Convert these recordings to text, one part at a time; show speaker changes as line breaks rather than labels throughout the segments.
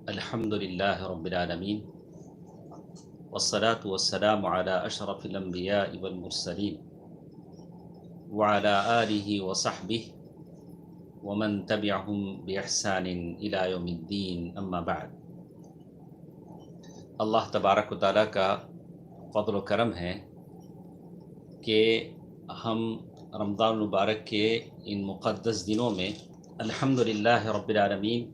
الحمد للہ رب العالمین والصلاة والسلام علی اشرف الانبیاء والمرسلین وعلی آلہ وصحبہ ومن تبعہم بإحسان الی یوم الدین اما بعد۔ اللہ تبارک و تعالیٰ کا فضل و کرم ہے کہ ہم رمضان المبارک کے ان مقدس دنوں میں الحمدللہ رب العالمین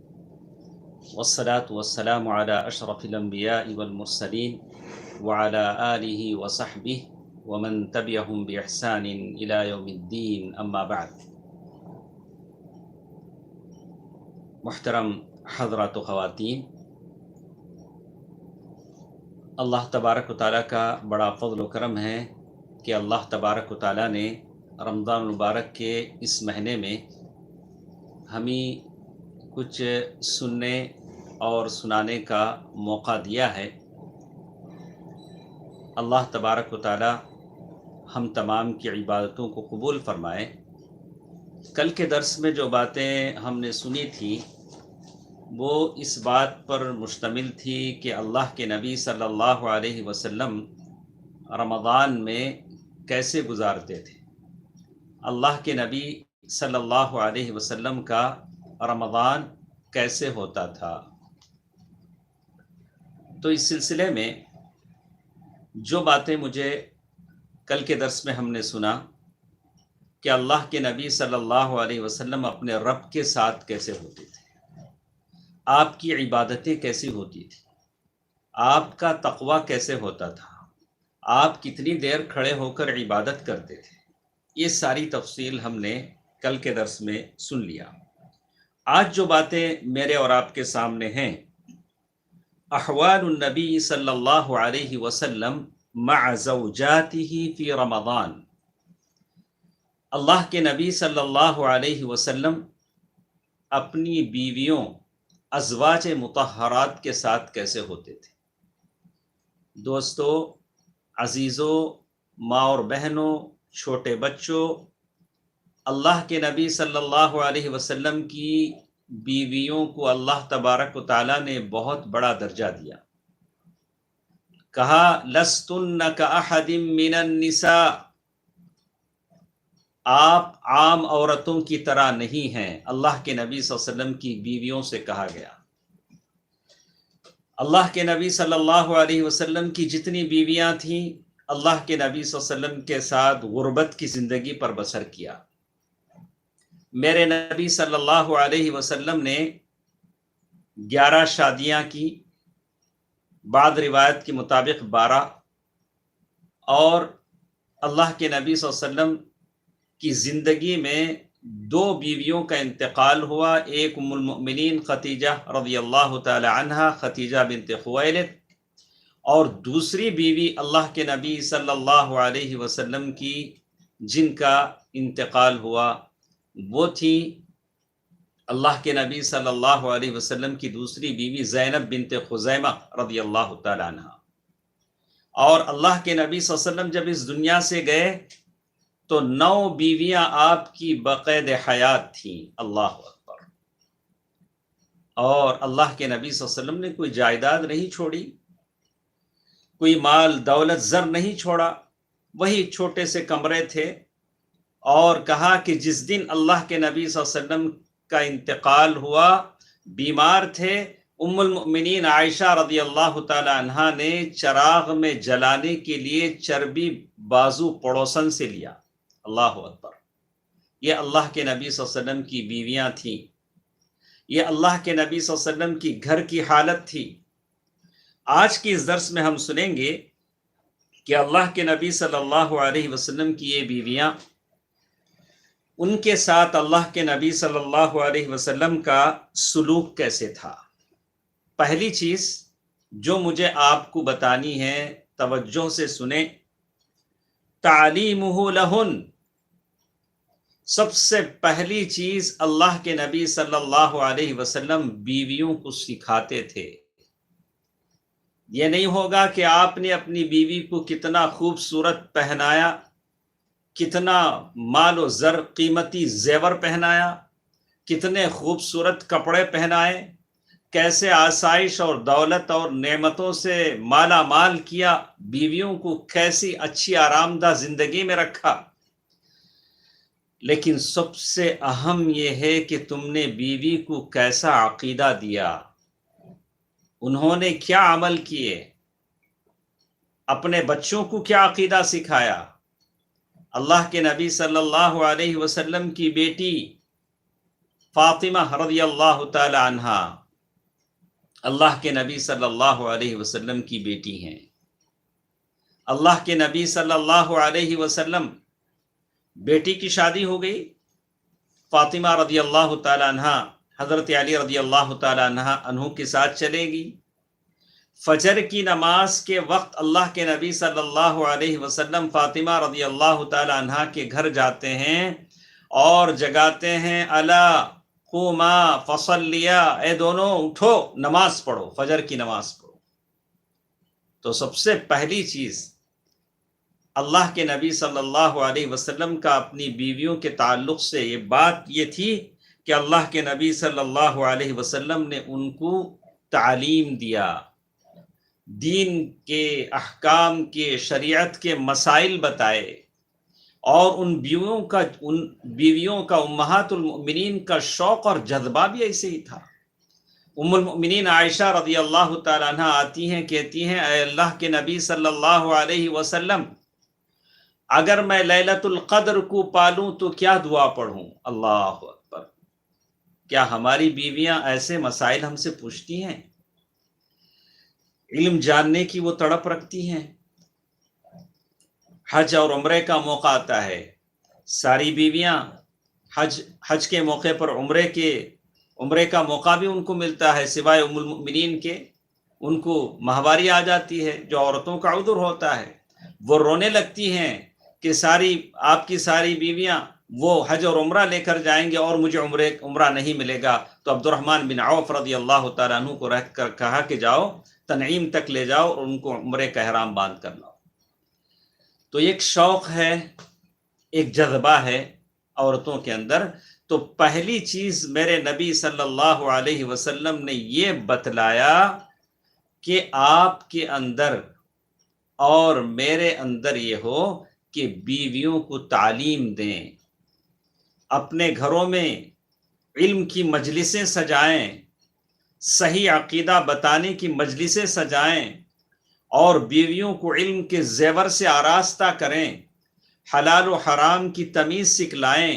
والصلاة والسلام علی اشرف الانبیاء والمرسلین وعلی آلہ وصحبہ ومن تبعہم بإحسان الی یوم الدین اما بعد۔ محترم حضرات و خواتین، اللہ تبارک و تعالیٰ کا بڑا فضل و کرم ہے کہ اللہ تبارک و تعالیٰ نے رمضان المبارک کے اس مہینے میں ہمیں کچھ سننے اور سنانے کا موقع دیا ہے۔ اللہ تبارک و تعالیٰ ہم تمام کی عبادتوں کو قبول فرمائے۔ کل کے درس میں جو باتیں ہم نے سنی تھی وہ اس بات پر مشتمل تھی کہ اللہ کے نبی صلی اللہ علیہ وسلم رمضان میں کیسے گزارتے تھے۔ اللہ کے نبی صلی اللہ علیہ وسلم کا رمضان کیسے ہوتا تھا۔ تو اس سلسلے میں جو باتیں مجھے کل کے درس میں ہم نے سنا کہ اللہ کے نبی صلی اللہ علیہ وسلم اپنے رب کے ساتھ کیسے ہوتے تھے، آپ کی عبادتیں کیسی ہوتی تھی، آپ کا تقوی کیسے ہوتا تھا، آپ کتنی دیر کھڑے ہو کر عبادت کرتے تھے، یہ ساری تفصیل ہم نے کل کے درس میں سن لیا۔ آج جو باتیں میرے اور آپ کے سامنے ہیں، احوال النبی صلی اللہ علیہ وسلم مع زوجاتہ فی رمضان۔ اللہ کے نبی صلی اللہ علیہ وسلم اپنی بیویوں ازواج مطہرات کے ساتھ کیسے ہوتے تھے۔ دوستو، عزیزوں، ماں اور بہنوں، چھوٹے بچوں، اللہ کے نبی صلی اللہ علیہ وسلم کی بیویوں کو اللہ تبارک و تعالیٰ نے بہت بڑا درجہ دیا۔ کہا لستن کاحد من النساء، آپ عام عورتوں کی طرح نہیں ہیں۔ اللہ کے نبی صلی اللہ علیہ وسلم کی بیویوں سے کہا گیا۔ اللہ کے نبی صلی اللہ علیہ وسلم کی جتنی بیویاں تھیں، اللہ کے نبی صلی اللہ علیہ وسلم کے ساتھ غربت کی زندگی پر بسر کیا۔ میرے نبی صلی اللہ علیہ وسلم نے 11 شادیاں کی، بعض روایت کے مطابق 12، اور اللہ کے نبی صلی اللہ علیہ وسلم کی زندگی میں 2 بیویوں کا انتقال ہوا، ایک ام المؤمنین خدیجہ رضی اللہ تعالی عنہا، خدیجہ بنت خویلد، اور دوسری بیوی اللہ کے نبی صلی اللہ علیہ وسلم کی جن کا انتقال ہوا وہ تھی اللہ کے نبی صلی اللہ علیہ وسلم کی دوسری بیوی زینب بنت خزیمہ رضی اللہ تعالی عنہا۔ اور اللہ کے نبی صلی اللہ علیہ وسلم جب اس دنیا سے گئے تو 9 بیویاں آپ کی بقید حیات تھیں۔ اللہ اکبر۔ اور اللہ کے نبی صلی اللہ علیہ وسلم نے کوئی جائیداد نہیں چھوڑی، کوئی مال دولت زر نہیں چھوڑا، وہی چھوٹے سے کمرے تھے۔ اور کہا کہ جس دن اللہ کے نبی صلی اللہ علیہ وسلم کا انتقال ہوا، بیمار تھے، ام المؤمنین عائشہ رضی اللہ تعالی عنہا نے چراغ میں جلانے کے لیے چربی بازو پڑوسن سے لیا۔ اللہ اکبر۔ یہ اللہ کے نبی صلی اللہ علیہ وسلم کی بیویاں تھیں، یہ اللہ کے نبی صلی اللہ علیہ وسلم کی گھر کی حالت تھی۔ آج کی اس درس میں ہم سنیں گے کہ اللہ کے نبی صلی اللہ علیہ وسلم کی یہ بیویاں، ان کے ساتھ اللہ کے نبی صلی اللہ علیہ وسلم کا سلوک کیسے تھا۔ پہلی چیز جو مجھے آپ کو بتانی ہے، توجہ سے سنیں، تعلیمہ لہن۔ سب سے پہلی چیز اللہ کے نبی صلی اللہ علیہ وسلم بیویوں کو سکھاتے تھے۔ یہ نہیں ہوگا کہ آپ نے اپنی بیوی کو کتنا خوبصورت پہنایا، کتنا مال و زر قیمتی زیور پہنایا، کتنے خوبصورت کپڑے پہنائے، کیسے آسائش اور دولت اور نعمتوں سے مالا مال کیا، بیویوں کو کیسی اچھی آرام دہ زندگی میں رکھا، لیکن سب سے اہم یہ ہے کہ تم نے بیوی کو کیسا عقیدہ دیا، انہوں نے کیا عمل کیے، اپنے بچوں کو کیا عقیدہ سکھایا۔ اللہ کے نبی صلی اللہ علیہ وسلم کی بیٹی فاطمہ رضی اللہ تعالی عنہا اللہ کے نبی صلی اللہ علیہ وسلم کی بیٹی ہیں۔ اللہ کے نبی صلی اللہ علیہ وسلم بیٹی کی شادی ہو گئی، فاطمہ رضی اللہ تعالی عنہا حضرت علی رضی اللہ تعالی عنہ کے ساتھ چلے گی۔ فجر کی نماز کے وقت اللہ کے نبی صلی اللہ علیہ وسلم فاطمہ رضی اللہ تعالی عنہا کے گھر جاتے ہیں اور جگاتے ہیں، الا قوما فصلیا، اے دونوں اٹھو نماز پڑھو، فجر کی نماز پڑھو۔ تو سب سے پہلی چیز اللہ کے نبی صلی اللہ علیہ وسلم کا اپنی بیویوں کے تعلق سے یہ بات یہ تھی کہ اللہ کے نبی صلی اللہ علیہ وسلم نے ان کو تعلیم دیا، دین کے احکام کے، شریعت کے مسائل بتائے، اور ان بیویوں کا امہات المؤمنین کا شوق اور جذبہ بھی ایسے ہی تھا۔ ام المؤمنین عائشہ رضی اللہ تعالیٰ عنہ آتی ہیں، کہتی ہیں، اے اللہ کے نبی صلی اللہ علیہ وسلم، اگر میں لیلۃ القدر کو پالوں تو کیا دعا پڑھوں؟ اللہ اکبر! کیا ہماری بیویاں ایسے مسائل ہم سے پوچھتی ہیں؟ علم جاننے کی وہ تڑپ رکھتی ہیں۔ حج اور عمرے کا موقع آتا ہے، ساری بیویاں حج کے موقع پر عمرے کا موقع بھی ان کو ملتا ہے، سوائے ام المؤمنین کے ان کو ماہواری آ جاتی ہے، جو عورتوں کا عذر ہوتا ہے۔ وہ رونے لگتی ہیں کہ آپ کی ساری بیویاں وہ حج اور عمرہ لے کر جائیں گے اور مجھے عمرہ نہیں ملے گا۔ تو عبد الرحمن بن عوف رضی اللہ تعالیٰ عنہ کو رہ کر کہا کہ جاؤ تنعیم تک لے جاؤ اور ان کو عمرے کا احرام باندھ کر لاؤ۔ تو ایک شوق ہے، ایک جذبہ ہے عورتوں کے اندر۔ تو پہلی چیز میرے نبی صلی اللہ علیہ وسلم نے یہ بتلایا کہ آپ کے اندر اور میرے اندر یہ ہو کہ بیویوں کو تعلیم دیں، اپنے گھروں میں علم کی مجلسیں سجائیں، صحیح عقیدہ بتانے کی مجلسیں سجائیں، اور بیویوں کو علم کے زیور سے آراستہ کریں، حلال و حرام کی تمیز سکھلائیں،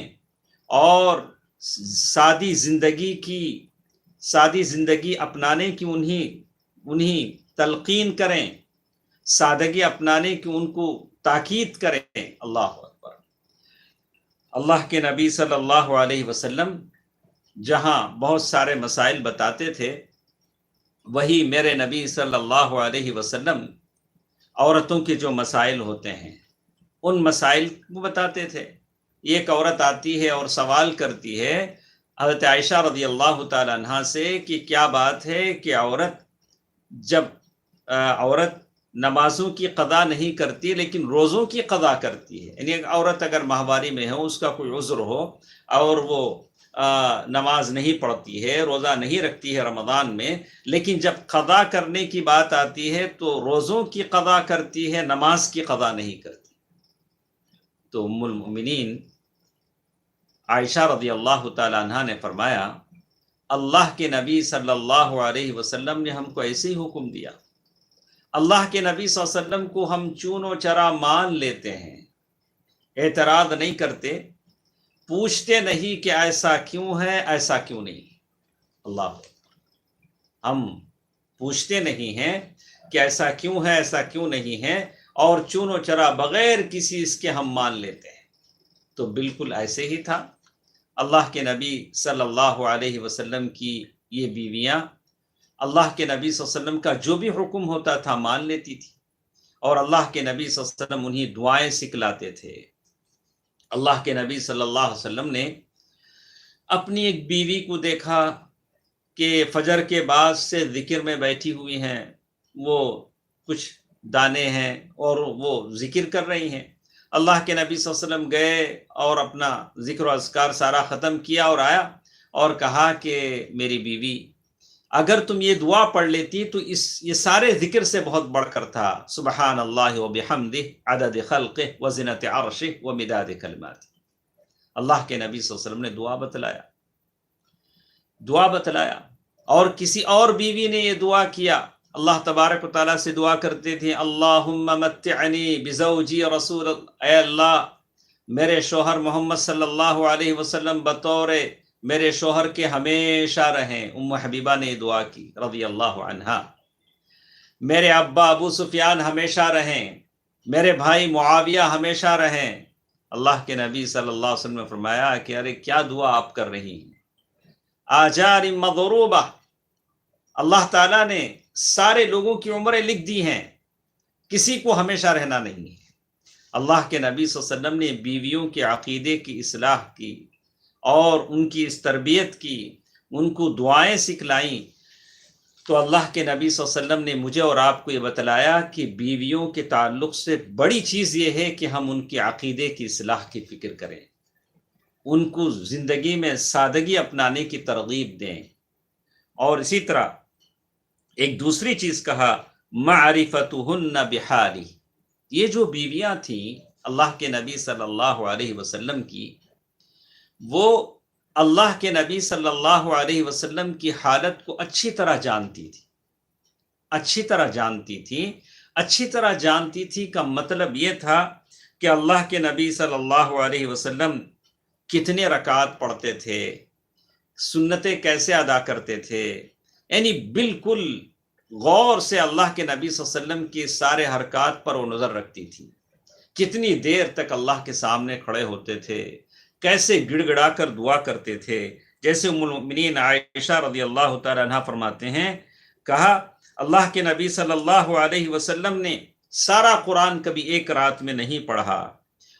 اور سادی زندگی اپنانے کی انہیں تلقین کریں، سادگی اپنانے کی ان کو تاکید کریں۔ اللہ اکبر! اللہ کے نبی صلی اللہ علیہ وسلم جہاں بہت سارے مسائل بتاتے تھے، وہی میرے نبی صلی اللہ علیہ وسلم عورتوں کے جو مسائل ہوتے ہیں ان مسائل کو بتاتے تھے۔ ایک عورت آتی ہے اور سوال کرتی ہے حضرت عائشہ رضی اللہ تعالیٰ عنہا سے کہ کیا بات ہے کہ عورت نمازوں کی قضا نہیں کرتی لیکن روزوں کی قضا کرتی ہے۔ یعنی عورت اگر ماہواری میں ہو، اس کا کوئی عذر ہو اور وہ نماز نہیں پڑھتی ہے، روزہ نہیں رکھتی ہے رمضان میں، لیکن جب قضا کرنے کی بات آتی ہے تو روزوں کی قضا کرتی ہے، نماز کی قضا نہیں کرتی۔ تو ام المؤمنین عائشہ رضی اللہ تعالی عنہا نے فرمایا، اللہ کے نبی صلی اللہ علیہ وسلم نے ہم کو ایسے ہی حکم دیا۔ اللہ کے نبی صلی اللہ علیہ وسلم کو ہم چون و چرا مان لیتے ہیں، اعتراض نہیں کرتے، پوچھتے نہیں کہ ایسا کیوں ہے، ایسا کیوں نہیں۔ اللہ، ہم پوچھتے نہیں ہیں کہ ایسا کیوں ہے، ایسا کیوں نہیں ہے، اور چون و چرا بغیر کسی اس کے ہم مان لیتے ہیں۔ تو بالکل ایسے ہی تھا۔ اللہ کے نبی صلی اللہ علیہ وسلم کی یہ بیویاں اللہ کے نبی صلی اللہ علیہ وسلم کا جو بھی حکم ہوتا تھا مان لیتی تھی، اور اللہ کے نبی صلی اللہ علیہ وسلم انہیں دعائیں سکھلاتے تھے۔ اللہ کے نبی صلی اللہ علیہ وسلم نے اپنی ایک بیوی کو دیکھا کہ فجر کے بعد سے ذکر میں بیٹھی ہوئی ہیں، وہ کچھ دانے ہیں اور وہ ذکر کر رہی ہیں۔ اللہ کے نبی صلی اللہ علیہ وسلم گئے اور اپنا ذکر و اذکار سارا ختم کیا اور آیا اور کہا کہ میری بیوی، اگر تم یہ دعا پڑھ لیتی تو یہ سارے ذکر سے بہت بڑھ کر تھا، سبحان اللہ و بحمدہ عدد خلقہ و زنت عرشہ و مداد کلماتہ۔ اللہ کے نبی صلی اللہ علیہ وسلم نے دعا بتلایا، اور کسی اور بیوی نے یہ دعا کیا، اللہ تبارک و تعالیٰ سے دعا کرتے تھے، اللہم متعنی بزوجی رسول، اے اللہ میرے شوہر محمد صلی اللہ علیہ وسلم بطور میرے شوہر کے ہمیشہ رہیں۔ ام حبیبہ نے دعا کی رضی اللہ عنہا۔ میرے ابا ابو سفیان ہمیشہ رہیں، میرے بھائی معاویہ ہمیشہ رہیں۔ اللہ کے نبی صلی اللہ علیہ وسلم نے فرمایا کہ ارے کیا دعا آپ کر رہی ہیں، آجار مضروبہ، اللہ تعالیٰ نے سارے لوگوں کی عمریں لکھ دی ہیں، کسی کو ہمیشہ رہنا نہیں ہے۔ اللہ کے نبی صلی اللہ علیہ وسلم نے بیویوں کے عقیدے کی اصلاح کی اور ان کی اس تربیت کی، ان کو دعائیں سکھلائیں۔ تو اللہ کے نبی صلی اللہ علیہ وسلم نے مجھے اور آپ کو یہ بتلایا کہ بیویوں کے تعلق سے بڑی چیز یہ ہے کہ ہم ان کے عقیدے کی اصلاح کی فکر کریں، ان کو زندگی میں سادگی اپنانے کی ترغیب دیں۔ اور اسی طرح ایک دوسری چیز کہا، معرفتہن بحالی، یہ جو بیویاں تھیں اللہ کے نبی صلی اللہ علیہ وسلم کی، وہ اللہ کے نبی صلی اللہ علیہ وسلم کی حالت کو اچھی طرح جانتی تھی، اچھی طرح جانتی تھی کا مطلب یہ تھا کہ اللہ کے نبی صلی اللہ علیہ وسلم کتنے رکعات پڑھتے تھے، سنتیں کیسے ادا کرتے تھے، یعنی بالکل غور سے اللہ کے نبی صلی اللہ علیہ وسلم کی سارے حرکات پر وہ نظر رکھتی تھی، کتنی دیر تک اللہ کے سامنے کھڑے ہوتے تھے، کیسے گڑ گڑا کر دعا کرتے تھے۔ جیسے ام المؤمنین عائشہ رضی اللہ تعالی عنہ فرماتے ہیں، کہا اللہ کے نبی صلی اللہ علیہ وسلم نے سارا قرآن کبھی ایک رات میں نہیں پڑھا،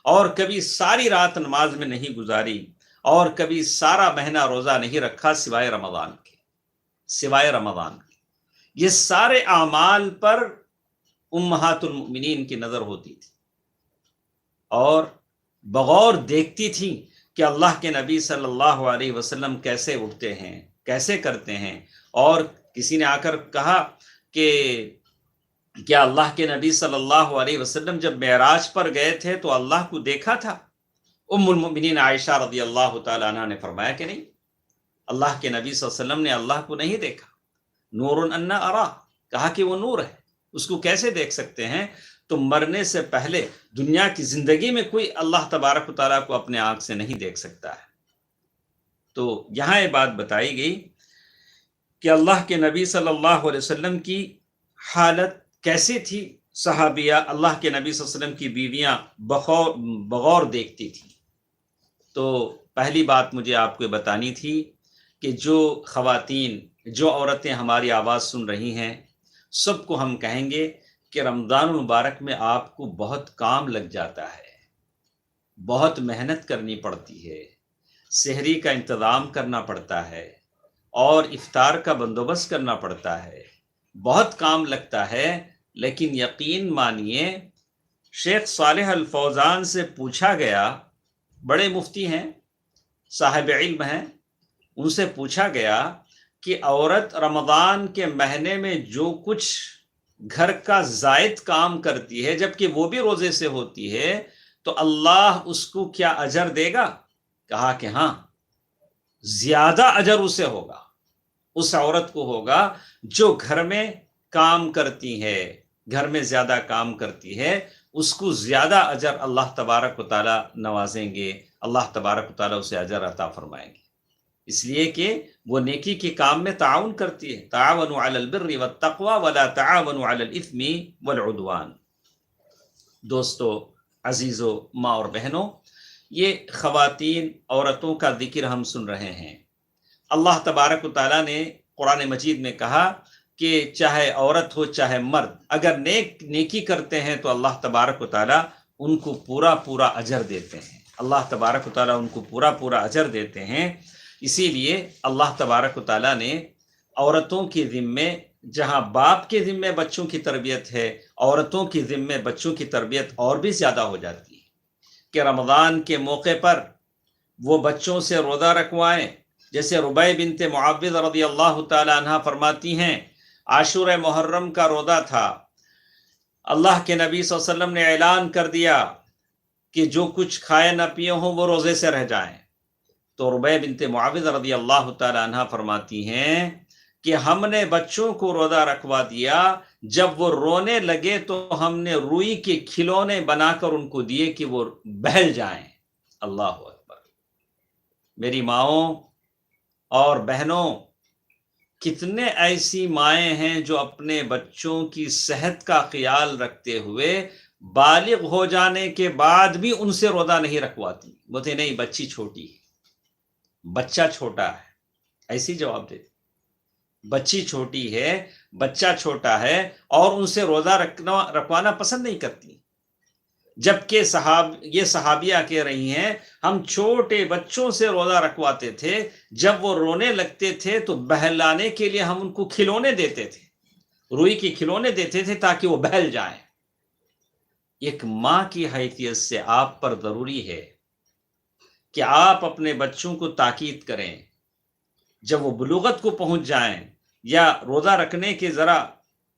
اور کبھی ساری رات نماز میں نہیں گزاری، اور کبھی سارا مہینہ روزہ نہیں رکھا سوائے رمضان کے۔ یہ سارے اعمال پر امہات المؤمنین کی نظر ہوتی تھی، اور بغور دیکھتی تھی کہ اللہ کے نبی صلی اللہ علیہ وسلم کیسے اٹھتے ہیں، کیسے کرتے ہیں۔ اور کسی نے آ کر کہا کہ کیا اللہ کے نبی صلی اللہ علیہ وسلم جب معراج پر گئے تھے تو اللہ کو دیکھا تھا؟ ام المؤمنین عائشہ رضی اللہ تعالی عنہ نے فرمایا کہ نہیں، اللہ کے نبی صلی اللہ علیہ وسلم نے اللہ کو نہیں دیکھا۔ نور انا ارا، کہا کہ وہ نور ہے، اس کو کیسے دیکھ سکتے ہیں؟ تو مرنے سے پہلے دنیا کی زندگی میں کوئی اللہ تبارک و تعالیٰ کو اپنے آنکھ سے نہیں دیکھ سکتا ہے۔ تو یہاں یہ بات بتائی گئی کہ اللہ کے نبی صلی اللہ علیہ وسلم کی حالت کیسی تھی۔ صحابیہ اللہ کے نبی صلی اللہ علیہ وسلم کی بیویاں بغور دیکھتی تھی۔ تو پہلی بات مجھے آپ کو بتانی تھی کہ جو خواتین، جو عورتیں ہماری آواز سن رہی ہیں، سب کو ہم کہیں گے کہ رمضان المبارک میں آپ کو بہت کام لگ جاتا ہے، بہت محنت کرنی پڑتی ہے، سحری کا انتظام کرنا پڑتا ہے، اور افطار کا بندوبست کرنا پڑتا ہے، بہت کام لگتا ہے۔ لیکن یقین مانیے، شیخ صالح الفوزان سے پوچھا گیا، بڑے مفتی ہیں، صاحب علم ہیں، ان سے پوچھا گیا کہ عورت رمضان کے مہینے میں جو کچھ گھر کا زائد کام کرتی ہے، جبکہ وہ بھی روزے سے ہوتی ہے، تو اللہ اس کو کیا اجر دے گا؟ کہا کہ ہاں، زیادہ اجر اسے ہوگا، اس عورت کو ہوگا جو گھر میں کام کرتی ہے، گھر میں زیادہ کام کرتی ہے، اس کو زیادہ اجر اللہ تبارک و تعالیٰ نوازیں گے، اللہ تبارک و تعالیٰ اسے اجر عطا فرمائیں گے، اس لیے کہ وہ نیکی کے کام میں تعاون کرتی ہے۔ تعاونوا علی البر والتقوی ولا تعاونوا علی الاثم والعدوان۔ دوستو، عزیزو، ماں اور بہنوں، یہ خواتین، عورتوں کا ذکر ہم سن رہے ہیں۔ اللہ تبارک و تعالیٰ نے قرآن مجید میں کہا کہ چاہے عورت ہو چاہے مرد، اگر نیکی کرتے ہیں تو اللہ تبارک و تعالیٰ ان کو پورا اجر دیتے ہیں، اللہ تبارک و تعالیٰ ان کو پورا اجر دیتے ہیں۔ اسی لیے اللہ تبارک و تعالیٰ نے عورتوں کے ذمے، جہاں باپ کے ذمے بچوں کی تربیت ہے، عورتوں کے ذمے بچوں کی تربیت اور بھی زیادہ ہو جاتی ہے کہ رمضان کے موقع پر وہ بچوں سے روزہ رکھوائیں، جیسے ربیع بنت معوذ رضی اللہ تعالی عنہ فرماتی ہیں عاشور محرم کا روزہ تھا، اللہ کے نبی صلی اللہ علیہ وسلم نے اعلان کر دیا کہ جو کچھ کھائے نہ پیے ہوں وہ روزے سے رہ جائیں، تو ربیع بنت معوذ رضی اللہ تعالی عنہ فرماتی ہیں کہ ہم نے بچوں کو روزہ رکھوا دیا، جب وہ رونے لگے تو ہم نے روئی کے کھلونے بنا کر ان کو دیے کہ وہ بہل جائیں۔ اللہ اکبر۔ میری ماؤں اور بہنوں، کتنے ایسی مائیں ہیں جو اپنے بچوں کی صحت کا خیال رکھتے ہوئے بالغ ہو جانے کے بعد بھی ان سے روزہ نہیں رکھواتی، بولتے نہیں بچی چھوٹی ہے، بچہ چھوٹا ہے، ایسی جواب دیتے، بچی چھوٹی ہے، بچہ چھوٹا ہے، اور ان سے روزہ رکھوانا پسند نہیں کرتی، جبکہ یہ صحابیہ کہہ رہی ہیں ہم چھوٹے بچوں سے روزہ رکھواتے تھے، جب وہ رونے لگتے تھے تو بہلانے کے لیے ہم ان کو کھلونے دیتے تھے، روئی کے کھلونے دیتے تھے تاکہ وہ بہل جائیں۔ ایک ماں کی حیثیت سے آپ پر ضروری ہے کہ آپ اپنے بچوں کو تاکید کریں، جب وہ بلوغت کو پہنچ جائیں یا روزہ رکھنے کے ذرا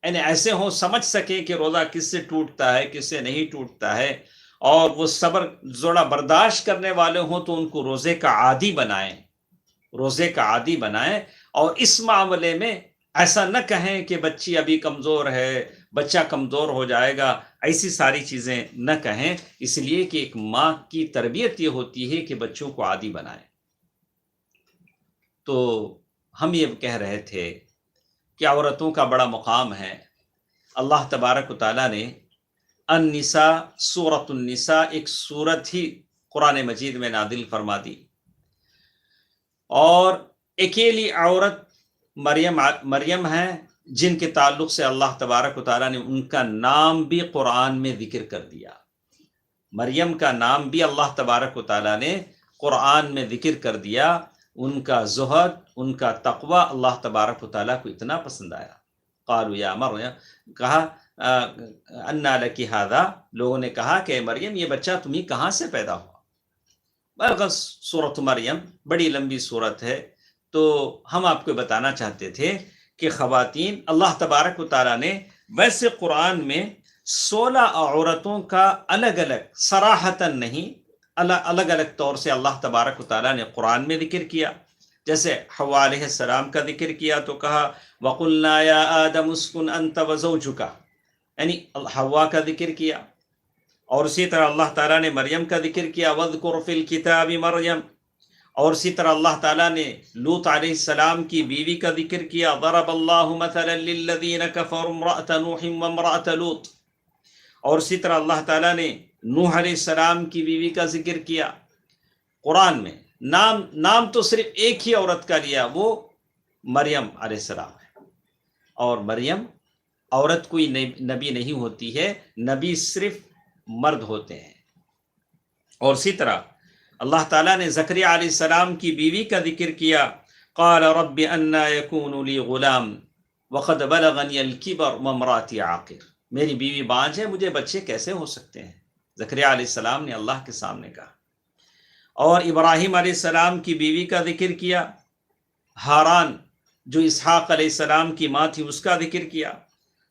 یعنی ایسے ہوں سمجھ سکیں کہ روزہ کس سے ٹوٹتا ہے کس سے نہیں ٹوٹتا ہے، اور وہ صبر زوڑا برداشت کرنے والے ہوں تو ان کو روزے کا عادی بنائیں، روزے کا عادی بنائیں، اور اس معاملے میں ایسا نہ کہیں کہ بچی ابھی کمزور ہے، بچہ کمزور ہو جائے گا، ایسی ساری چیزیں نہ کہیں، اس لیے کہ ایک ماں کی تربیت یہ ہوتی ہے کہ بچوں کو عادی بنائیں۔ تو ہم یہ کہہ رہے تھے کہ عورتوں کا بڑا مقام ہے، اللہ تبارک و تعالیٰ نے النساء سورۃ النساء ایک سورت ہی قرآن مجید میں نازل فرما دی، اور اکیلی عورت مریم ہے جن کے تعلق سے اللہ تبارک و تعالیٰ نے ان کا نام بھی قرآن میں ذکر کر دیا، مریم کا نام بھی اللہ تبارک و تعالیٰ نے قرآن میں ذکر کر دیا، ان کا زہد، ان کا تقوی اللہ تبارک و تعالیٰ کو اتنا پسند آیا۔ قالوا یا مریم، کہا انا لکی ھذا، لوگوں نے کہا کہ مریم یہ بچہ تمہیں کہاں سے پیدا ہوا؟ برغس سورۃ مریم بڑی لمبی سورت ہے، تو ہم آپ کو بتانا چاہتے تھے کہ خواتین، اللہ تبارک و تعالیٰ نے ویسے قرآن میں 16 عورتوں کا الگ الگ صراحتاً نہیں، الگ الگ طور سے اللہ تبارک و تعالیٰ نے قرآن میں ذکر کیا، جیسے حوا علیہ السلام کا ذکر کیا تو کہا وَقُلْنَا يَا آدَمُ اسْكُنْ أَنْتَ وَزَوْجُكَ، یعنی حوا کا ذکر کیا، اور اسی طرح اللہ تعالیٰ نے مریم کا ذکر کیا وَاذْكُرْ فِي الْكِتَابِ مریم، اور اسی طرح اللہ تعالیٰ نے لوط علیہ السلام کی بیوی کا ذکر کیا ضرب اللہ مثلا للذین کفروا امرأة نوح وامرأة لوط، اور اسی طرح اللہ تعالیٰ نے نوح علیہ السلام کی بیوی کا ذکر کیا قرآن میں۔ نام تو صرف ایک ہی عورت کا لیا، وہ مریم علیہ السلام ہے، اور مریم عورت کوئی نبی نہیں ہوتی ہے، نبی صرف مرد ہوتے ہیں۔ اور اسی طرح اللہ تعالیٰ نے زکریا علیہ السلام کی بیوی کا ذکر کیا قال رب انا یکون لی غلام وقد بلغنی الکبر وامرأتی عاقر، میری بیوی بانجھ ہے، مجھے بچے کیسے ہو سکتے ہیں؟ زکریا علیہ السلام نے اللہ کے سامنے کہا۔ اور ابراہیم علیہ السلام کی بیوی کا ذکر کیا، ہاران جو اسحاق علیہ السلام کی ماں تھی اس کا ذکر کیا۔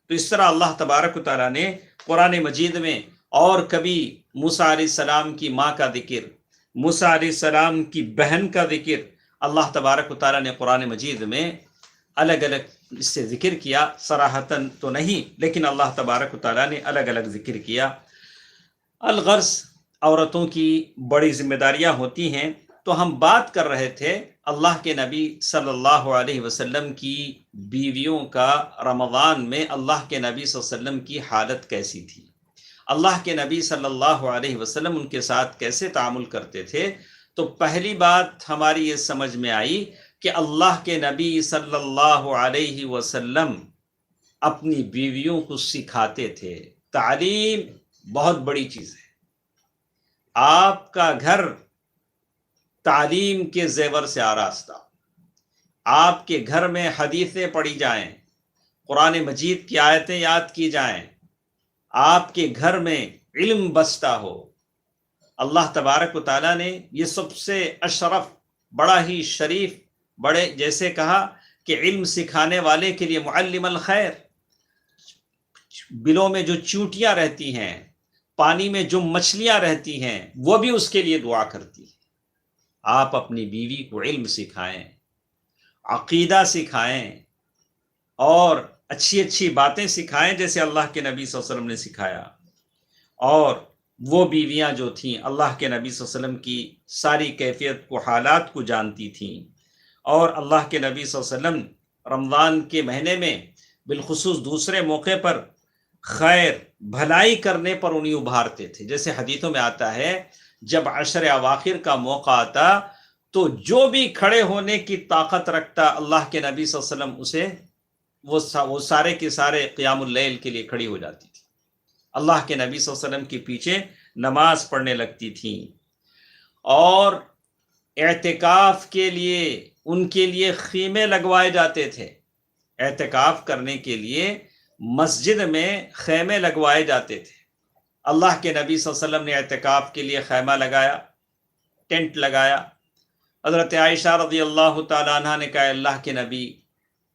تو اس طرح اللہ تبارک و تعالیٰ نے قرآن مجید میں اور کبھی موسیٰ علیہ السلام کی ماں کا ذکر، موسیٰ علیہ السلام کی بہن کا ذکر، اللہ تبارک و تعالیٰ نے قرآن مجید میں الگ الگ اس سے ذکر کیا، صراحتاً تو نہیں لیکن اللہ تبارک و تعالیٰ نے الگ الگ ذکر کیا۔ الغرض عورتوں کی بڑی ذمہ داریاں ہوتی ہیں، تو ہم بات کر رہے تھے اللہ کے نبی صلی اللہ علیہ وسلم کی بیویوں کا رمضان میں اللہ کے نبی صلی اللہ علیہ وسلم کی حالت کیسی تھی، اللہ کے نبی صلی اللہ علیہ وسلم ان کے ساتھ کیسے تعامل کرتے تھے۔ تو پہلی بات ہماری یہ سمجھ میں آئی کہ اللہ کے نبی صلی اللہ علیہ وسلم اپنی بیویوں کو سکھاتے تھے۔ تعلیم بہت بڑی چیز ہے، آپ کا گھر تعلیم کے زیور سے آراستہ، آپ کے گھر میں حدیثیں پڑھی جائیں، قرآن مجید کی آیتیں یاد کی جائیں، آپ کے گھر میں علم بستا ہو۔ اللہ تبارک و تعالیٰ نے یہ سب سے اشرف، بڑا ہی شریف بڑے جیسے کہا کہ علم سکھانے والے کے لیے معلم الخیر، بلوں میں جو چونٹیاں رہتی ہیں، پانی میں جو مچھلیاں رہتی ہیں، وہ بھی اس کے لیے دعا کرتی ہیں۔ آپ اپنی بیوی کو علم سکھائیں، عقیدہ سکھائیں، اور اچھی اچھی باتیں سکھائیں جیسے اللہ کے نبی صلی اللہ علیہ وسلم نے سکھایا۔ اور وہ بیویاں جو تھیں اللہ کے نبی صلی اللہ علیہ وسلم کی ساری کیفیت کو، حالات کو جانتی تھیں، اور اللہ کے نبی صلی اللہ علیہ وسلم رمضان کے مہینے میں بالخصوص دوسرے موقع پر خیر بھلائی کرنے پر انہیں ابھارتے تھے۔ جیسے حدیثوں میں آتا ہے جب عشر اواخر کا موقع آتا تو جو بھی کھڑے ہونے کی طاقت رکھتا اللہ کے نبی صلی اللہ علیہ وسلم اسے وہ سارے کے سارے قیام اللیل کے لیے کھڑی ہو جاتی تھی، اللہ کے نبی صلی اللہ علیہ وسلم کے پیچھے نماز پڑھنے لگتی تھیں۔ اور اعتکاف کے لیے ان کے لیے خیمے لگوائے جاتے تھے، اعتکاف کرنے کے لیے مسجد میں خیمے لگوائے جاتے تھے۔ اللہ کے نبی صلی اللہ علیہ وسلم نے اعتکاف کے لیے خیمہ لگایا، ٹینٹ لگایا۔ حضرت عائشہ رضی اللہ تعالیٰ عنہ نے کہا اللہ کے نبی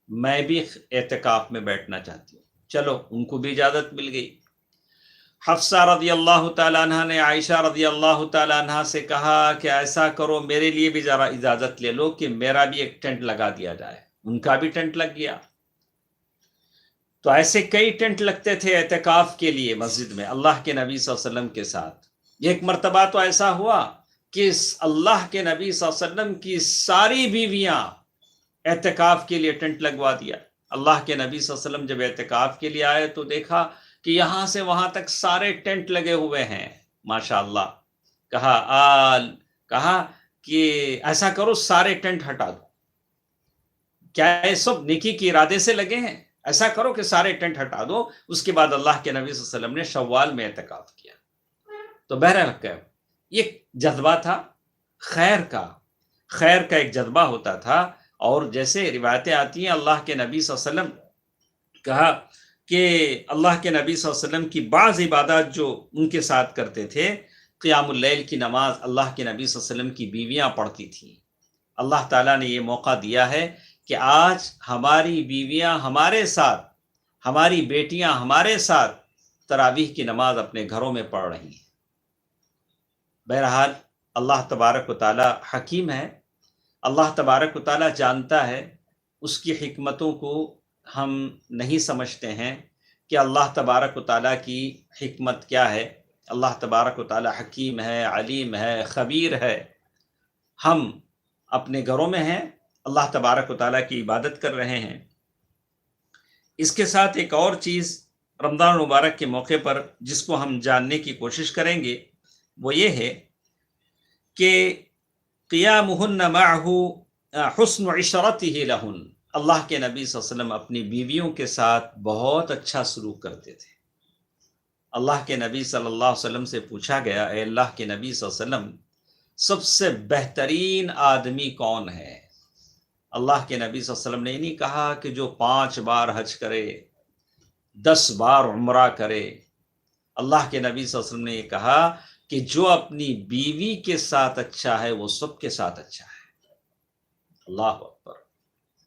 میں بھی اعتکاف میں بیٹھنا چاہتی ہوں، چلو ان کو بھی اجازت مل گئی۔ حفصہ رضی اللہ تعالیٰ عنہ نے عائشہ رضی اللہ تعالیٰ عنہ سے کہا کہ ایسا کرو میرے لیے بھی ذرا اجازت لے لو کہ میرا بھی ایک ٹینٹ لگا دیا جائے۔ ان کا بھی ٹینٹ لگ گیا۔ تو ایسے کئی ٹینٹ لگتے تھے اعتکاف کے لیے مسجد میں اللہ کے نبی صلی اللہ علیہ وسلم کے ساتھ۔ ایک مرتبہ تو ایسا ہوا کہ اللہ کے نبی صلی اللہ علیہ وسلم کی ساری بیویاں اعتکاف کے لیے ٹینٹ لگوا دیا۔ اللہ کے نبی صلی اللہ علیہ وسلم جب اعتکاف کے لیے آئے تو دیکھا کہ یہاں سے وہاں تک سارے ٹینٹ لگے ہوئے ہیں، ماشاءاللہ۔ کہا کہ ایسا کرو سارے ٹینٹ ہٹا دو، کیا یہ سب نیکی کے ارادے سے لگے ہیں؟ ایسا کرو کہ سارے ٹینٹ ہٹا دو۔ اس کے بعد اللہ کے نبی صلی اللہ علیہ وسلم نے شوال میں اعتکاف کیا۔ تو بہرحال یہ جذبہ تھا خیر کا ایک جذبہ ہوتا تھا۔ اور جیسے روایتیں آتی ہیں اللہ کے نبی صلی اللہ علیہ وسلم کہا کہ اللہ کے نبی صلی اللہ علیہ وسلم کی بعض عبادات جو ان کے ساتھ کرتے تھے، قیام اللیل کی نماز اللہ کے نبی صلی اللہ علیہ وسلم کی بیویاں پڑھتی تھیں۔ اللہ تعالیٰ نے یہ موقع دیا ہے کہ آج ہماری بیویاں ہمارے ساتھ، ہماری بیٹیاں ہمارے ساتھ تراویح کی نماز اپنے گھروں میں پڑھ رہی ہیں۔ بہرحال اللہ تبارک و تعالی حکیم ہے، اللہ تبارک و تعالی جانتا ہے، اس کی حکمتوں کو ہم نہیں سمجھتے ہیں کہ اللہ تبارک و تعالی کی حکمت کیا ہے۔ اللہ تبارک و تعالی حکیم ہے، علیم ہے، خبیر ہے۔ ہم اپنے گھروں میں ہیں، اللہ تبارک و تعالیٰ کی عبادت کر رہے ہیں۔ اس کے ساتھ ایک اور چیز رمضان المبارک کے موقع پر جس کو ہم جاننے کی کوشش کریں گے وہ یہ ہے کہ قیامہن معہ حسن عشرتہ لہن، اللہ کے نبی صلی اللہ علیہ وسلم اپنی بیویوں کے ساتھ بہت اچھا سلوک کرتے تھے۔ اللہ کے نبی صلی اللہ علیہ وسلم سے پوچھا گیا اے اللہ کے نبی صلی اللہ علیہ وسلم سب سے بہترین آدمی کون ہے؟ اللہ کے نبی صلی اللہ علیہ وسلم نے یہ نہیں کہا کہ جو 5 بار حج کرے، 10 بار عمرہ کرے۔ اللہ کے نبی صلی اللہ علیہ وسلم نے یہ کہا کہ جو اپنی بیوی کے ساتھ اچھا ہے وہ سب کے ساتھ اچھا ہے۔ اللہ اکبر،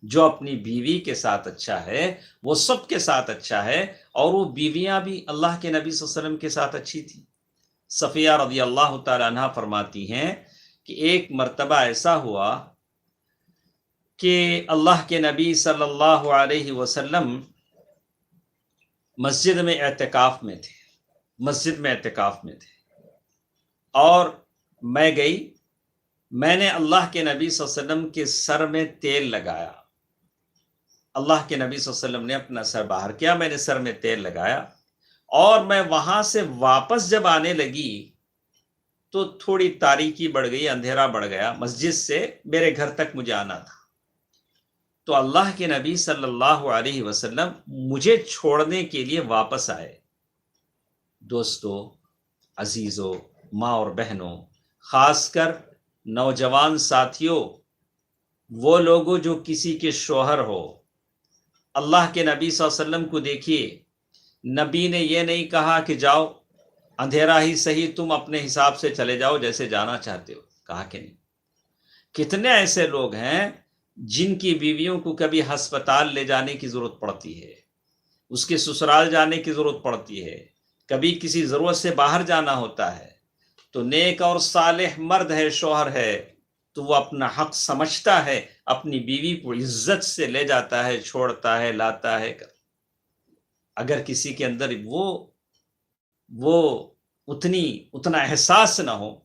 جو اپنی بیوی کے ساتھ اچھا ہے وہ سب کے ساتھ اچھا ہے۔ اور وہ بیویاں بھی اللہ کے نبی صلی اللہ علیہ وسلم کے ساتھ اچھی تھیں۔ صفیہ رضی اللہ تعالی عنہ فرماتی ہیں کہ ایک مرتبہ ایسا ہوا کہ اللہ کے نبی صلی اللہ علیہ وسلم مسجد میں اعتکاف میں تھے اور میں گئی، میں نے اللہ کے نبی صلی اللہ علیہ وسلم کے سر میں تیل لگایا۔ اللہ کے نبی صلی اللہ علیہ وسلم نے اپنا سر باہر کیا، میں نے سر میں تیل لگایا، اور میں وہاں سے واپس جب آنے لگی تو تھوڑی تاریکی بڑھ گئی، اندھیرا بڑھ گیا، مسجد سے میرے گھر تک مجھے آنا تھا۔ تو اللہ کے نبی صلی اللہ علیہ وسلم مجھے چھوڑنے کے لیے واپس آئے۔ دوستو، عزیزو، ماں اور بہنوں، خاص کر نوجوان ساتھیوں، وہ لوگوں جو کسی کے شوہر ہو، اللہ کے نبی صلی اللہ علیہ وسلم کو دیکھیے، نبی نے یہ نہیں کہا کہ جاؤ اندھیرا ہی صحیح، تم اپنے حساب سے چلے جاؤ جیسے جانا چاہتے ہو، کہا کہ نہیں۔ کتنے ایسے لوگ ہیں جن کی بیویوں کو کبھی ہسپتال لے جانے کی ضرورت پڑتی ہے، اس کے سسرال جانے کی ضرورت پڑتی ہے، کبھی کسی ضرورت سے باہر جانا ہوتا ہے، تو نیک اور صالح مرد ہے، شوہر ہے، تو وہ اپنا حق سمجھتا ہے، اپنی بیوی کو عزت سے لے جاتا ہے، چھوڑتا ہے، لاتا ہے۔ اگر کسی کے اندر وہ اتنا احساس نہ ہو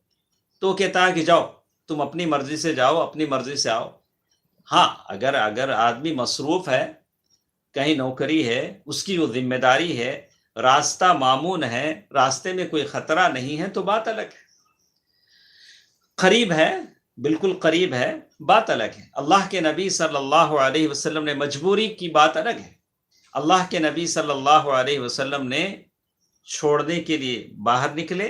تو کہتا ہے کہ جاؤ، تم اپنی مرضی سے جاؤ، اپنی مرضی سے آؤ۔ ہاں، اگر آدمی مصروف ہے، کہیں نوکری ہے، اس کی وہ ذمہ داری ہے، راستہ معمون ہے، راستے میں کوئی خطرہ نہیں ہے، تو بات الگ ہے۔ قریب ہے، بالکل قریب ہے، بات الگ ہے۔ اللہ کے نبی صلی اللہ علیہ وسلم نے مجبوری کی بات الگ ہے۔ اللہ کے نبی صلی اللہ علیہ وسلم نے چھوڑنے کے لیے باہر نکلے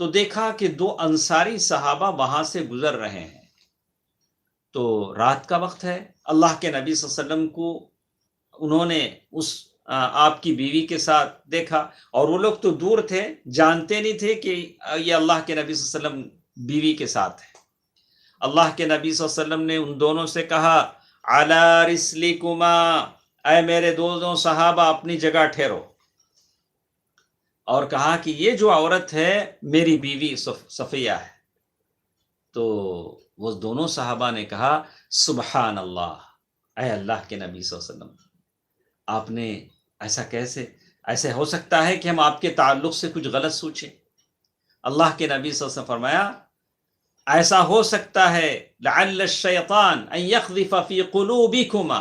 تو دیکھا کہ 2 انصاری صحابہ وہاں سے گزر رہے ہیں، تو رات کا وقت ہے۔ اللہ کے نبی صلی اللہ علیہ وسلم کو انہوں نے آپ کی بیوی کے ساتھ دیکھا، اور وہ لوگ تو دور تھے، جانتے نہیں تھے کہ یہ اللہ کے نبی صلی اللہ علیہ وسلم بیوی کے ساتھ ہے۔ اللہ کے نبی صلی اللہ علیہ وسلم نے ان دونوں سے کہا، علی رسلکما، اے میرے دونوں صحابہ اپنی جگہ ٹھہرو، اور کہا کہ یہ جو عورت ہے میری بیوی صفیہ ہے۔ تو وہ دونوں صحابہ نے کہا، سبحان اللہ، اے اللہ کے نبی صلی اللہ علیہ وسلم، آپ نے ایسے ہو سکتا ہے کہ ہم آپ کے تعلق سے کچھ غلط سوچیں؟ اللہ کے نبی صلی اللہ علیہ وسلم فرمایا، ایسا ہو سکتا ہے، لعل الشیطان ان یقذف فی قلوبکما،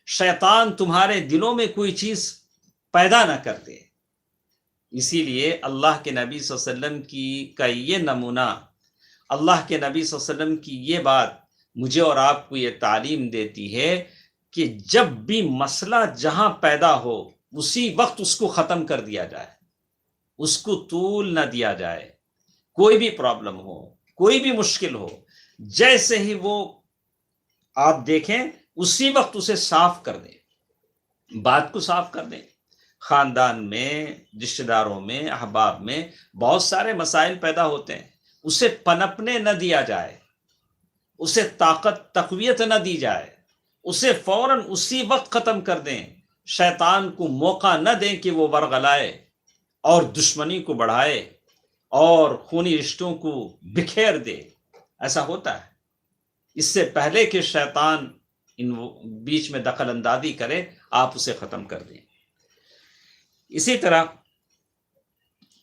شیطان تمہارے دلوں میں کوئی چیز پیدا نہ کر دے۔ اسی لیے اللہ کے نبی صلی اللہ علیہ وسلم کا یہ نمونہ، اللہ کے نبی صلی اللہ علیہ وسلم کی یہ بات مجھے اور آپ کو یہ تعلیم دیتی ہے کہ جب بھی مسئلہ جہاں پیدا ہو اسی وقت اس کو ختم کر دیا جائے، اس کو طول نہ دیا جائے۔ کوئی بھی پرابلم ہو، کوئی بھی مشکل ہو، جیسے ہی وہ آپ دیکھیں اسی وقت اسے صاف کر دیں، بات کو صاف کر دیں۔ خاندان میں، رشتہ داروں میں، احباب میں بہت سارے مسائل پیدا ہوتے ہیں، اسے پنپنے نہ دیا جائے، اسے تقویت نہ دی جائے، اسے فوراً اسی وقت ختم کر دیں۔ شیطان کو موقع نہ دیں کہ وہ ورغلائے اور دشمنی کو بڑھائے اور خونی رشتوں کو بکھیر دے۔ ایسا ہوتا ہے۔ اس سے پہلے کہ شیطان بیچ میں دخل اندازی کرے، آپ اسے ختم کر دیں۔ اسی طرح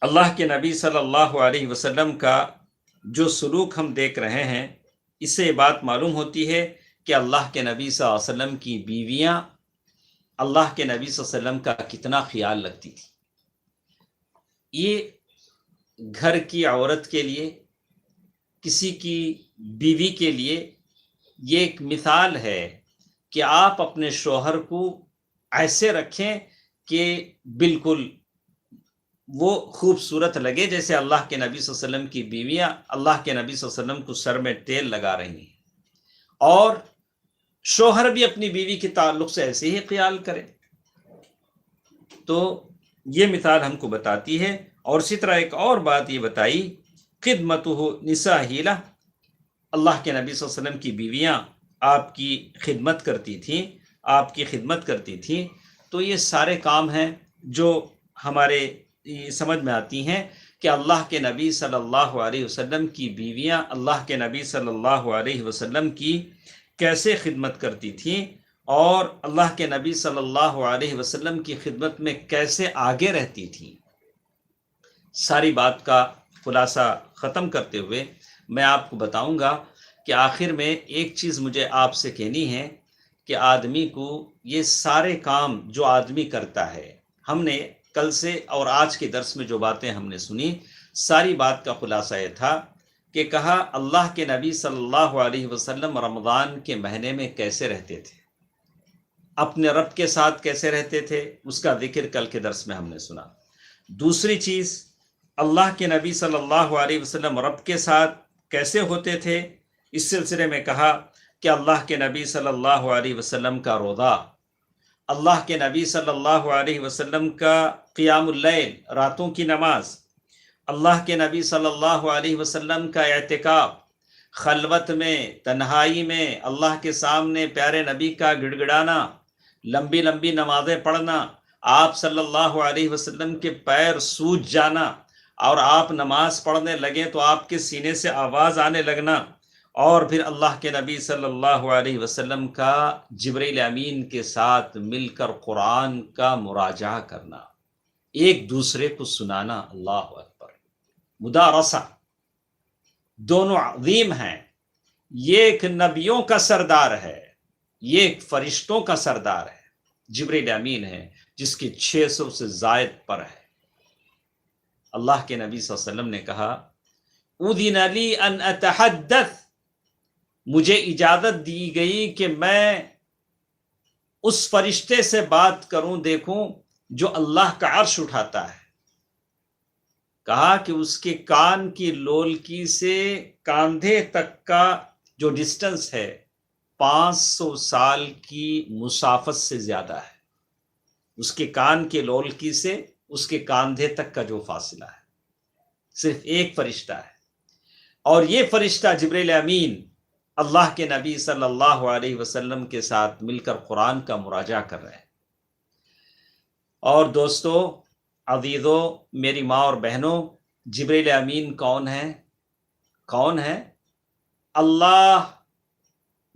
اللہ کے نبی صلی اللہ علیہ وسلم کا جو سلوک ہم دیکھ رہے ہیں، اس سے یہ بات معلوم ہوتی ہے کہ اللہ کے نبی صلی اللہ علیہ وسلم کی بیویاں اللہ کے نبی صلی اللہ علیہ وسلم کا کتنا خیال رکھتی تھی۔ یہ گھر کی عورت کے لیے، کسی کی بیوی کے لیے یہ ایک مثال ہے کہ آپ اپنے شوہر کو ایسے رکھیں کہ بالکل وہ خوبصورت لگے، جیسے اللہ کے نبی صلی اللہ علیہ وسلم کی بیویاں اللہ کے نبی صلی اللہ علیہ وسلم کو سر میں تیل لگا رہی ہیں، اور شوہر بھی اپنی بیوی کے تعلق سے ایسے ہی خیال کرے۔ تو یہ مثال ہم کو بتاتی ہے۔ اور اسی طرح ایک اور بات یہ بتائی، خدمتہ نساء، اللہ کے نبی صلی اللہ علیہ وسلم کی بیویاں آپ کی خدمت کرتی تھیں۔ تو یہ سارے کام ہیں جو ہمارے سمجھ میں آتی ہیں کہ اللہ کے نبی صلی اللہ علیہ وسلم کی بیویاں اللہ کے نبی صلی اللہ علیہ وسلم کی کیسے خدمت کرتی تھیں، اور اللہ کے نبی صلی اللہ علیہ وسلم کی خدمت میں کیسے آگے رہتی تھیں۔ ساری بات کا خلاصہ ختم کرتے ہوئے میں آپ کو بتاؤں گا کہ آخر میں ایک چیز مجھے آپ سے کہنی ہے کہ آدمی کو یہ سارے کام جو آدمی کرتا ہے، ہم نے کل سے اور آج کے درس میں جو باتیں ہم نے سنی، ساری بات کا خلاصہ یہ تھا کہ کہا اللہ کے نبی صلی اللہ علیہ وسلم رمضان کے مہینے میں کیسے رہتے تھے، اپنے رب کے ساتھ کیسے رہتے تھے، اس کا ذکر کل کے درس میں ہم نے سنا۔ دوسری چیز، اللہ کے نبی صلی اللہ علیہ وسلم رب کے ساتھ کیسے ہوتے تھے، اس سلسلے میں کہا کہ اللہ کے نبی صلی اللہ علیہ وسلم کا روزہ، اللہ کے نبی صلی اللہ علیہ وسلم کا قیام اللیل، راتوں کی نماز، اللہ کے نبی صلی اللہ علیہ وسلم کا اعتکاف، خلوت میں، تنہائی میں اللہ کے سامنے پیارے نبی کا گڑ گڑانا، لمبی لمبی نمازیں پڑھنا، آپ صلی اللہ علیہ وسلم کے پیر سوج جانا، اور آپ نماز پڑھنے لگے تو آپ کے سینے سے آواز آنے لگنا، اور پھر اللہ کے نبی صلی اللہ علیہ وسلم کا جبرائیل امین کے ساتھ مل کر قرآن کا مراجعہ کرنا، ایک دوسرے کو سنانا۔ اللہ اکبر، مدارسہ، دونوں عظیم ہیں۔ یہ ایک نبیوں کا سردار ہے، یہ ایک فرشتوں کا سردار ہے، جبرائیل امین ہے، جس کی 600 سے زائد پر ہے۔ اللہ کے نبی صلی اللہ علیہ وسلم نے کہا اذن لی ان اتحدث، مجھے اجازت دی گئی کہ میں اس فرشتے سے بات کروں، دیکھوں جو اللہ کا عرش اٹھاتا ہے۔ کہا کہ اس کے کان کی لولکی سے کاندھے تک کا جو ڈسٹنس ہے 500 سال کی مسافت سے زیادہ ہے، اس کے کان کے لولکی سے اس کے کاندھے تک کا جو فاصلہ ہے، صرف ایک فرشتہ ہے، اور یہ فرشتہ جبرائیل امین اللہ کے نبی صلی اللہ علیہ وسلم کے ساتھ مل کر قرآن کا مراجعہ کر رہے ہیں۔ اور دوستو، عزیزو، میری ماں اور بہنوں، جبرائیل امین کون ہے؟ کون ہے؟ اللہ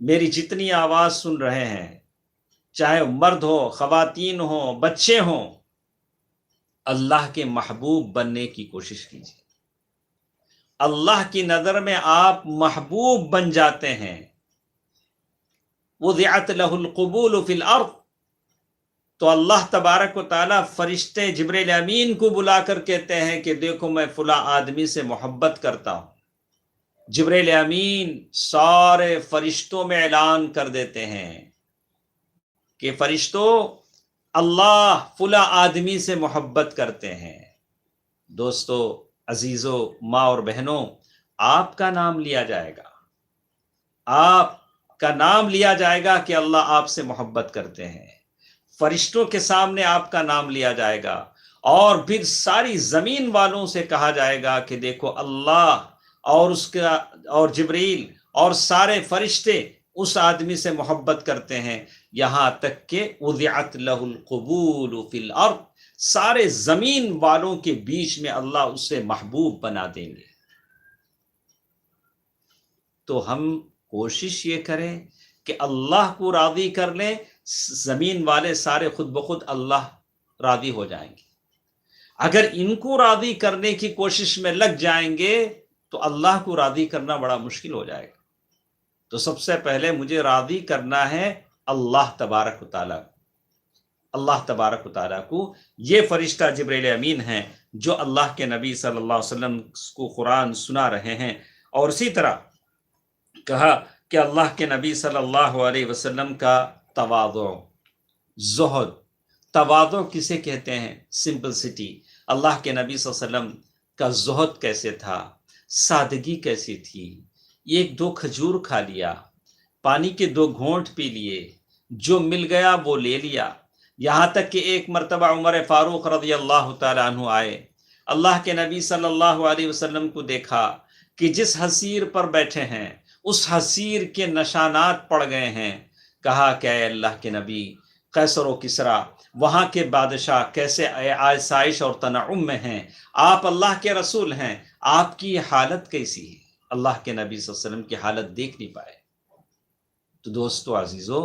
میری جتنی آواز سن رہے ہیں، چاہے مرد ہو، خواتین ہوں، بچے ہوں، اللہ کے محبوب بننے کی کوشش کیجیے۔ اللہ کی نظر میں آپ محبوب بن جاتے ہیں۔ وضعت له القبول فی الارض، تو اللہ تبارک و تعالیٰ فرشتے جبرائیل امین کو بلا کر کہتے ہیں کہ دیکھو میں فلاں آدمی سے محبت کرتا ہوں۔ جبرائیل امین سارے فرشتوں میں اعلان کر دیتے ہیں کہ فرشتوں، اللہ فلاں آدمی سے محبت کرتے ہیں۔ دوستو، عزیزو، ماں اور بہنوں، آپ کا نام لیا جائے گا، آپ کا نام لیا جائے گا کہ اللہ آپ سے محبت کرتے ہیں۔ فرشتوں کے سامنے آپ کا نام لیا جائے گا، اور پھر ساری زمین والوں سے کہا جائے گا کہ دیکھو اللہ اور اس کا اور جبریل اور سارے فرشتے اس آدمی سے محبت کرتے ہیں، یہاں تک کہ وضعت له القبول فی الارض، سارے زمین والوں کے بیچ میں اللہ اسے محبوب بنا دیں گے۔ تو ہم کوشش یہ کریں کہ اللہ کو راضی کر لیں، زمین والے سارے خود بخود اللہ راضی ہو جائیں گے۔ اگر ان کو راضی کرنے کی کوشش میں لگ جائیں گے تو اللہ کو راضی کرنا بڑا مشکل ہو جائے گا۔ تو سب سے پہلے مجھے راضی کرنا ہے اللہ تبارک و تعالیٰ کو، اللہ تبارک و تعالیٰ کو۔ یہ فرشتہ جبرائیل امین ہیں جو اللہ کے نبی صلی اللہ علیہ وسلم کو قرآن سنا رہے ہیں۔ اور اسی طرح کہا کہ اللہ کے نبی صلی اللہ علیہ وسلم کا تواضع، زہد، تواضع کسے کہتے ہیں؟ سمپلسٹی۔ اللہ کے نبی صلی اللہ علیہ وسلم کا زہد کیسے تھا، سادگی کیسی تھی؟ ایک دو کھجور کھا لیا، پانی کے 2 گھونٹ پی لیے، جو مل گیا وہ لے لیا۔ یہاں تک کہ ایک مرتبہ عمر فاروق رضی اللہ تعالیٰ عنہ آئے، اللہ کے نبی صلی اللہ علیہ وسلم کو دیکھا کہ جس حصیر پر بیٹھے ہیں اس حصیر کے نشانات پڑ گئے ہیں۔ کہا کہ اے اللہ کے نبی، قیصر و کسریٰ وہاں کے بادشاہ کیسے آسائش اور تنعم میں ہیں، آپ اللہ کے رسول ہیں، آپ کی یہ حالت کیسی ہے؟ اللہ کے نبی صلی اللہ علیہ وسلم کی حالت دیکھ نہیں پائے۔ تو دوستو، عزیزو،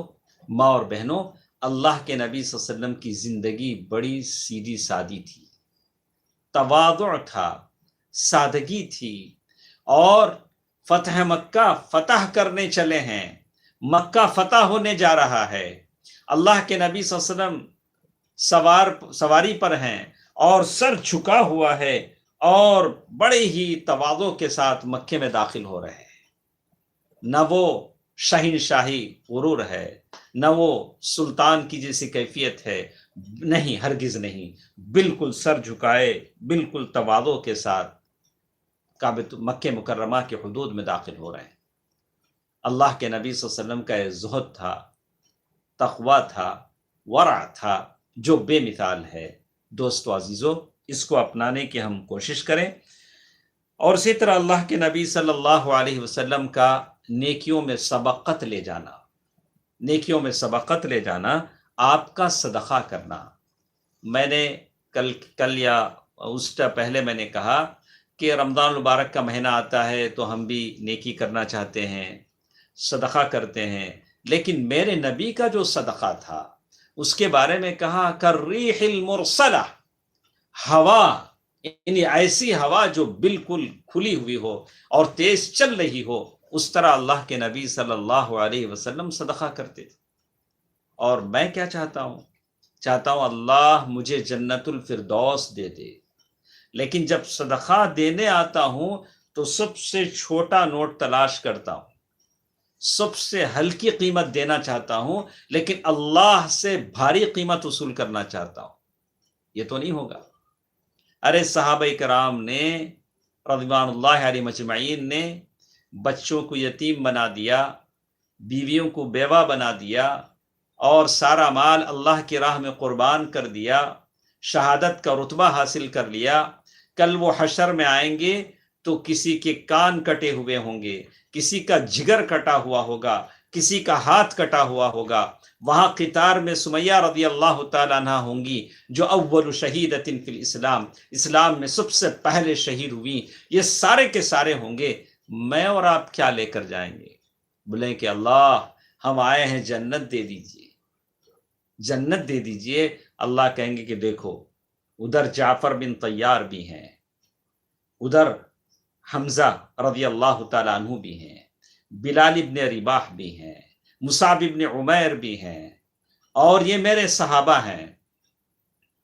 ماں اور بہنوں، اللہ کے نبی صلی اللہ علیہ وسلم کی زندگی بڑی سیدھی سادی تھی، تواضع تھا، سادگی تھی۔ اور فتح مکہ فتح کرنے چلے ہیں، مکہ فتح ہونے جا رہا ہے، اللہ کے نبی صلی اللہ علیہ وسلم سواری پر ہیں اور سر جھکا ہوا ہے، اور بڑے ہی تواضع کے ساتھ مکے میں داخل ہو رہے ہیں۔ نہ وہ شہنشاہی غرور ہے، نہ وہ سلطان کی جیسی کیفیت ہے، نہیں، ہرگز نہیں، بالکل سر جھکائے، بالکل تواضع کے ساتھ مکہ مکرمہ کے حدود میں داخل ہو رہے ہیں۔ اللہ کے نبی صلی اللہ علیہ وسلم کا یہ زہد تھا، تقویٰ تھا، ورع تھا، جو بے مثال ہے۔ دوستو عزیزو، اس کو اپنانے کی ہم کوشش کریں۔ اور اسی طرح اللہ کے نبی صلی اللہ علیہ وسلم کا نیکیوں میں سبقت لے جانا، نیکیوں میں سبقت لے جانا، آپ کا صدقہ کرنا۔ میں نے کل یا اس سے پہلے میں نے کہا کہ رمضان المبارک کا مہینہ آتا ہے تو ہم بھی نیکی کرنا چاہتے ہیں، صدقہ کرتے ہیں، لیکن میرے نبی کا جو صدقہ تھا اس کے بارے میں کہا کالریح المرسلہ، ہوا، یعنی ایسی ہوا جو بالکل کھلی ہوئی ہو اور تیز چل رہی ہو، اس طرح اللہ کے نبی صلی اللہ علیہ وسلم صدقہ کرتے تھے۔ اور میں کیا چاہتا ہوں اللہ مجھے جنت الفردوس دے دے، لیکن جب صدقہ دینے آتا ہوں تو سب سے چھوٹا نوٹ تلاش کرتا ہوں، سب سے ہلکی قیمت دینا چاہتا ہوں، لیکن اللہ سے بھاری قیمت وصول کرنا چاہتا ہوں۔ یہ تو نہیں ہوگا۔ ارے صحابہ کرام نے رضوان اللہ علیہ مجمعین نے بچوں کو یتیم بنا دیا، بیویوں کو بیوہ بنا دیا، اور سارا مال اللہ کی راہ میں قربان کر دیا، شہادت کا رتبہ حاصل کر لیا۔ کل وہ حشر میں آئیں گے تو کسی کے کان کٹے ہوئے ہوں گے، کسی کا جگر کٹا ہوا ہوگا، کسی کا ہاتھ کٹا ہوا ہوگا۔ وہاں قطار میں سمیہ رضی اللہ تعالیٰ عنہ ہوں گی، جو اول شہیدۃ فی الاسلام، اسلام میں سب سے پہلے شہید ہوئی۔ یہ سارے کے سارے ہوں گے، میں اور آپ کیا لے کر جائیں گے؟ بولیں کہ اللہ ہم آئے ہیں، جنت دے دیجئے، جنت دے دیجئے۔ اللہ کہیں گے کہ دیکھو ادھر جعفر بن طیار بھی ہیں، ادھر حمزہ رضی اللہ تعالیٰ عنہ بھی ہیں، بلال ابن رباح بھی ہیں، مصعب ابن عمیر بھی ہیں، اور یہ میرے صحابہ ہیں،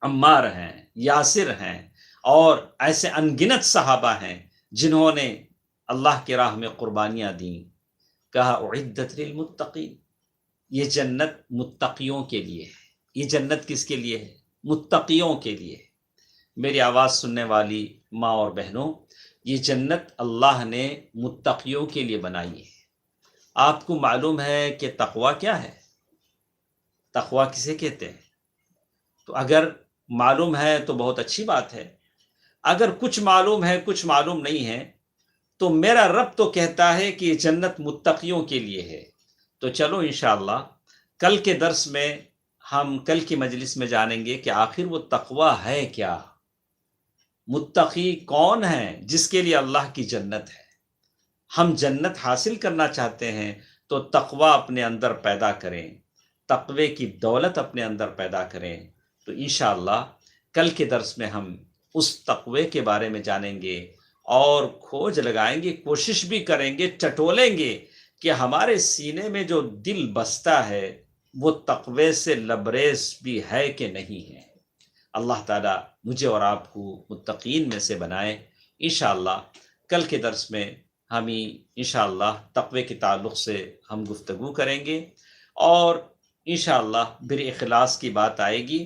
عمار ہیں، یاسر ہیں، اور ایسے انگنت صحابہ ہیں جنہوں نے اللہ کی راہ میں قربانیاں دیں۔ کہا اعدت للمتقین، یہ جنت متقیوں کے لیے ہے۔ یہ جنت کس کے لیے ہے؟ متقیوں کے لیے ہے۔ میری آواز سننے والی ماں اور بہنوں، یہ جنت اللہ نے متقیوں کے لیے بنائی ہے۔ آپ کو معلوم ہے کہ تقوی کیا ہے؟ تقوی کسے کہتے ہیں؟ تو اگر معلوم ہے تو بہت اچھی بات ہے، اگر کچھ معلوم ہے کچھ معلوم نہیں ہے تو میرا رب تو کہتا ہے کہ یہ جنت متقیوں کے لیے ہے۔ تو چلو انشاءاللہ کل کے درس میں ہم کل کی مجلس میں جانیں گے کہ آخر وہ تقوی ہے کیا، متقی کون ہے جس کے لیے اللہ کی جنت ہے۔ ہم جنت حاصل کرنا چاہتے ہیں تو تقوی اپنے اندر پیدا کریں، تقوی کی دولت اپنے اندر پیدا کریں۔ تو انشاءاللہ کل کے درس میں ہم اس تقوی کے بارے میں جانیں گے اور کھوج لگائیں گے، کوشش بھی کریں گے، ٹٹولیں گے کہ ہمارے سینے میں جو دل بستا ہے وہ تقوی سے لبریز بھی ہے کہ نہیں ہے۔ اللہ تعالیٰ مجھے اور آپ کو متقین میں سے بنائے۔ انشاءاللہ کل کے درس میں ہم انشاءاللہ تقوی کے تعلق سے ہم گفتگو کریں گے، اور انشاءاللہ بر اخلاص کی بات آئے گی۔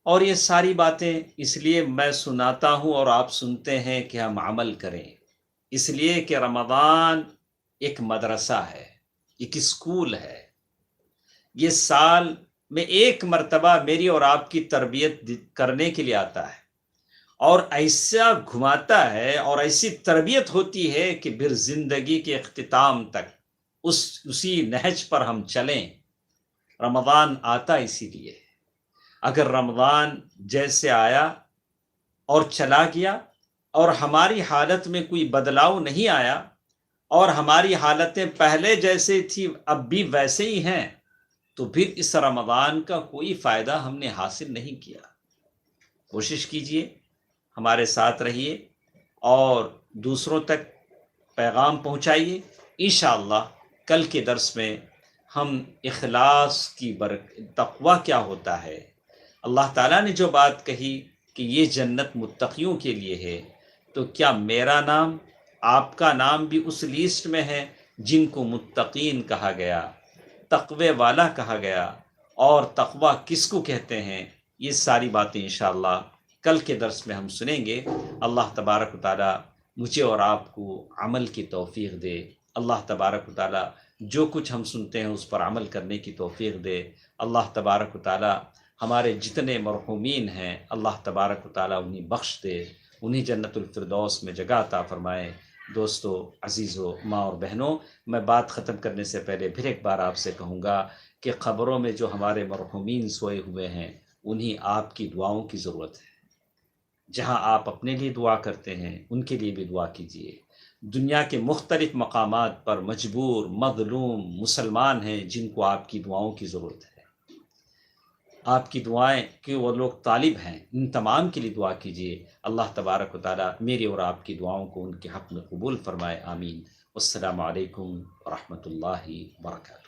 اور یہ ساری باتیں اس لیے میں سناتا ہوں اور آپ سنتے ہیں کہ ہم عمل کریں، اس لیے کہ رمضان ایک مدرسہ ہے، ایک اسکول ہے۔ یہ سال میں ایک مرتبہ میری اور آپ کی تربیت کرنے کے لیے آتا ہے، اور ایسا گھماتا ہے اور ایسی تربیت ہوتی ہے کہ پھر زندگی کے اختتام تک اسی نہج پر ہم چلیں۔ رمضان آتا اسی لیے ہے۔ اگر رمضان جیسے آیا اور چلا گیا اور ہماری حالت میں کوئی بدلاؤ نہیں آیا اور ہماری حالتیں پہلے جیسے تھی اب بھی ویسے ہی ہیں، تو پھر اس رمضان کا کوئی فائدہ ہم نے حاصل نہیں کیا۔ کوشش کیجئے، ہمارے ساتھ رہیے اور دوسروں تک پیغام پہنچائیے۔ انشاءاللہ کل کے درس میں ہم اخلاص کی تقوی کیا ہوتا ہے، اللہ تعالیٰ نے جو بات کہی کہ یہ جنت متقیوں کے لیے ہے، تو کیا میرا نام، آپ کا نام بھی اس لیسٹ میں ہے جن کو متقین کہا گیا، تقوی والا کہا گیا؟ اور تقوی کس کو کہتے ہیں؟ یہ ساری باتیں انشاءاللہ کل کے درس میں ہم سنیں گے۔ اللہ تبارک و تعالیٰ مجھے اور آپ کو عمل کی توفیق دے۔ اللہ تبارک و تعالیٰ جو کچھ ہم سنتے ہیں اس پر عمل کرنے کی توفیق دے۔ اللہ تبارک و تعالیٰ ہمارے جتنے مرحومین ہیں اللہ تبارک و تعالیٰ انہیں بخش دے۔ انہیں جنت الفردوس میں جگہ عطا فرمائے۔ دوستو، عزیزو، ماں اور بہنوں، میں بات ختم کرنے سے پہلے پھر ایک بار آپ سے کہوں گا کہ قبروں میں جو ہمارے مرحومین سوئے ہوئے ہیں انہیں آپ کی دعاؤں کی ضرورت ہے۔ جہاں آپ اپنے لیے دعا کرتے ہیں ان کے لیے بھی دعا کیجیے۔ دنیا کے مختلف مقامات پر مجبور، مظلوم مسلمان ہیں جن کو آپ کی دعاؤں کی ضرورت ہے۔ آپ کی دعائیں کہ وہ لوگ طالب ہیں، ان تمام کے لیے دعا کیجیے۔ اللہ تبارک و تعالیٰ میری اور آپ کی دعاؤں کو ان کے حق میں قبول فرمائے، آمین۔ السلام علیکم ورحمۃ اللہ وبرکاتہ۔